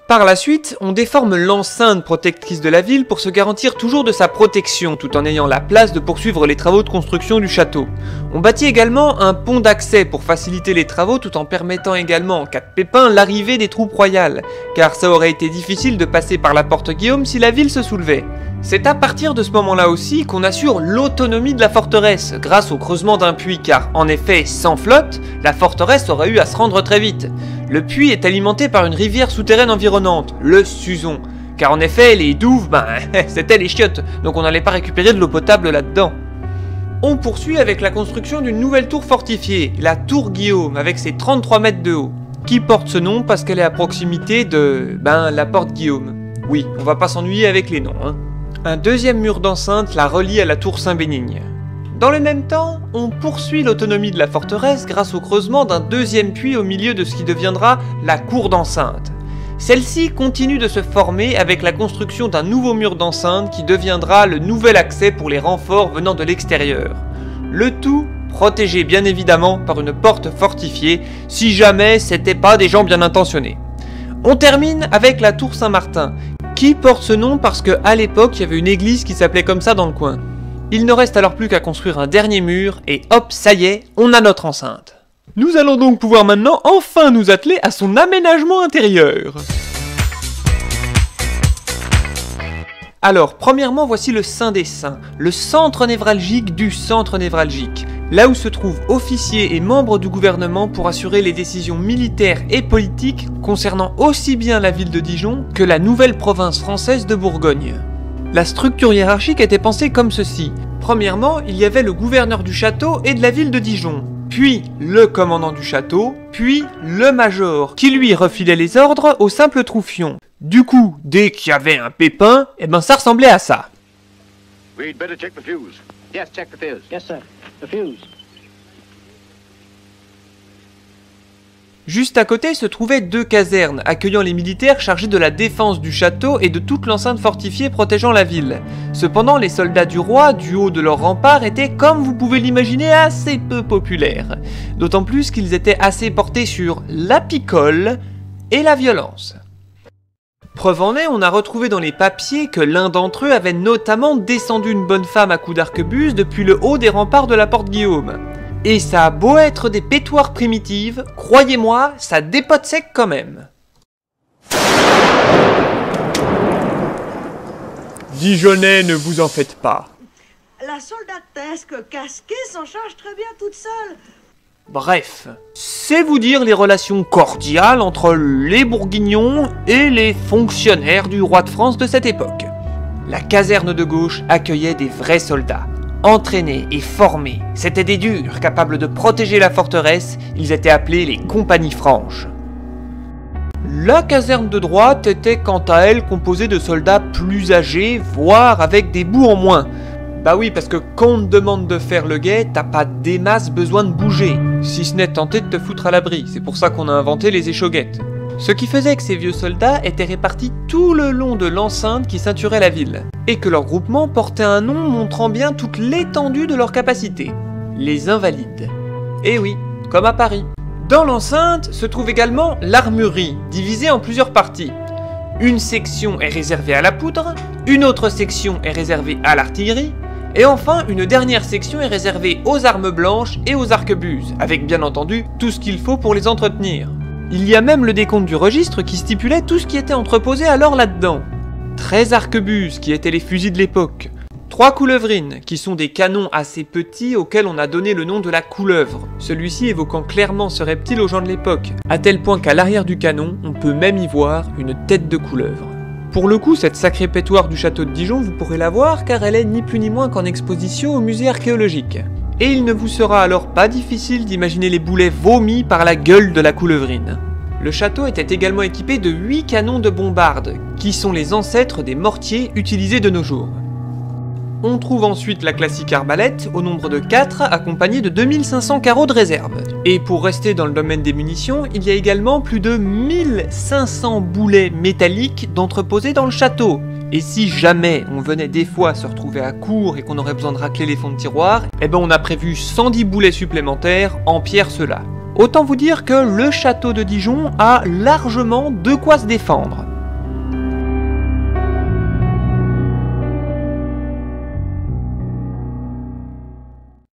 Par la suite, on déforme l'enceinte protectrice de la ville pour se garantir toujours de sa protection, tout en ayant la place de poursuivre les travaux de construction du château. On bâtit également un pont d'accès pour faciliter les travaux tout en permettant également, en cas de pépin, l'arrivée des troupes royales, car ça aurait été difficile de passer par la porte Guillaume si la ville se soulevait. C'est à partir de ce moment-là aussi qu'on assure l'autonomie de la forteresse, grâce au creusement d'un puits, car en effet, sans flotte, la forteresse aurait eu à se rendre très vite. Le puits est alimenté par une rivière souterraine environnante, le Suzon, car en effet, les douves, c'était les chiottes, donc on n'allait pas récupérer de l'eau potable là-dedans. On poursuit avec la construction d'une nouvelle tour fortifiée, la tour Guillaume, avec ses 33 mètres de haut, qui porte ce nom parce qu'elle est à proximité de, la porte Guillaume. Oui, on va pas s'ennuyer avec les noms, hein. Un deuxième mur d'enceinte la relie à la tour Saint-Bénigne. Dans le même temps, on poursuit l'autonomie de la forteresse grâce au creusement d'un deuxième puits au milieu de ce qui deviendra la cour d'enceinte. Celle-ci continue de se former avec la construction d'un nouveau mur d'enceinte qui deviendra le nouvel accès pour les renforts venant de l'extérieur. Le tout protégé bien évidemment par une porte fortifiée si jamais c'était pas des gens bien intentionnés. On termine avec la tour Saint-Martin, qui porte ce nom parce qu'à l'époque, il y avait une église qui s'appelait comme ça dans le coin. Il ne reste alors plus qu'à construire un dernier mur, et hop, ça y est, on a notre enceinte. Nous allons donc pouvoir maintenant enfin nous atteler à son aménagement intérieur. Alors, premièrement, voici le Saint des Saints, le centre névralgique du centre névralgique, là où se trouvent officiers et membres du gouvernement pour assurer les décisions militaires et politiques concernant aussi bien la ville de Dijon que la nouvelle province française de Bourgogne. La structure hiérarchique était pensée comme ceci. Premièrement, il y avait le gouverneur du château et de la ville de Dijon, puis le commandant du château, puis le major, qui lui refilait les ordres au simple troufion. Du coup, dès qu'il y avait un pépin, ça ressemblait à ça. We'd better check the fuse. Yes, check the fuse. Yes, sir. The fuse. Juste à côté se trouvaient deux casernes, accueillant les militaires chargés de la défense du château et de toute l'enceinte fortifiée protégeant la ville. Cependant, les soldats du roi, du haut de leurs remparts, étaient, comme vous pouvez l'imaginer, assez peu populaires. D'autant plus qu'ils étaient assez portés sur la picole et la violence. Preuve en est, on a retrouvé dans les papiers que l'un d'entre eux avait notamment descendu une bonne femme à coups d'arquebuse depuis le haut des remparts de la porte Guillaume. Et ça a beau être des pétoires primitives, croyez-moi, ça dépote sec quand même. Dijonnais, ne vous en faites pas. La soldatesque casquée s'en charge très bien toute seule. Bref, c'est vous dire les relations cordiales entre les Bourguignons et les fonctionnaires du roi de France de cette époque. La caserne de gauche accueillait des vrais soldats. Entraînés et formés, c'étaient des durs capables de protéger la forteresse, ils étaient appelés les compagnies franches. La caserne de droite était quant à elle composée de soldats plus âgés, voire avec des bouts en moins. Bah oui, parce que quand on te demande de faire le guet, t'as pas des masses besoin de bouger, si ce n'est tenter de te foutre à l'abri, c'est pour ça qu'on a inventé les échauguettes. Ce qui faisait que ces vieux soldats étaient répartis tout le long de l'enceinte qui ceinturait la ville, et que leur groupement portait un nom montrant bien toute l'étendue de leurs capacités. Les Invalides. Et oui, comme à Paris. Dans l'enceinte se trouve également l'armurerie, divisée en plusieurs parties. Une section est réservée à la poudre, une autre section est réservée à l'artillerie, et enfin une dernière section est réservée aux armes blanches et aux arquebuses, avec bien entendu tout ce qu'il faut pour les entretenir. Il y a même le décompte du registre qui stipulait tout ce qui était entreposé alors là-dedans. 13 arquebuses qui étaient les fusils de l'époque, 3 coulevrines qui sont des canons assez petits auxquels on a donné le nom de la couleuvre, celui-ci évoquant clairement ce reptile aux gens de l'époque, à tel point qu'à l'arrière du canon, on peut même y voir une tête de couleuvre. Pour le coup, cette sacrée pétoire du château de Dijon, vous pourrez la voir car elle est ni plus ni moins qu'en exposition au musée archéologique. Et il ne vous sera alors pas difficile d'imaginer les boulets vomis par la gueule de la coulevrine. Le château était également équipé de 8 canons de bombarde, qui sont les ancêtres des mortiers utilisés de nos jours. On trouve ensuite la classique arbalète, au nombre de 4, accompagnée de 2500 carreaux de réserve. Et pour rester dans le domaine des munitions, il y a également plus de 1500 boulets métalliques d'entreposés dans le château. Et si jamais on venait des fois se retrouver à court et qu'on aurait besoin de racler les fonds de tiroir, on a prévu 110 boulets supplémentaires en pierre ceux-là. Autant vous dire que le château de Dijon a largement de quoi se défendre.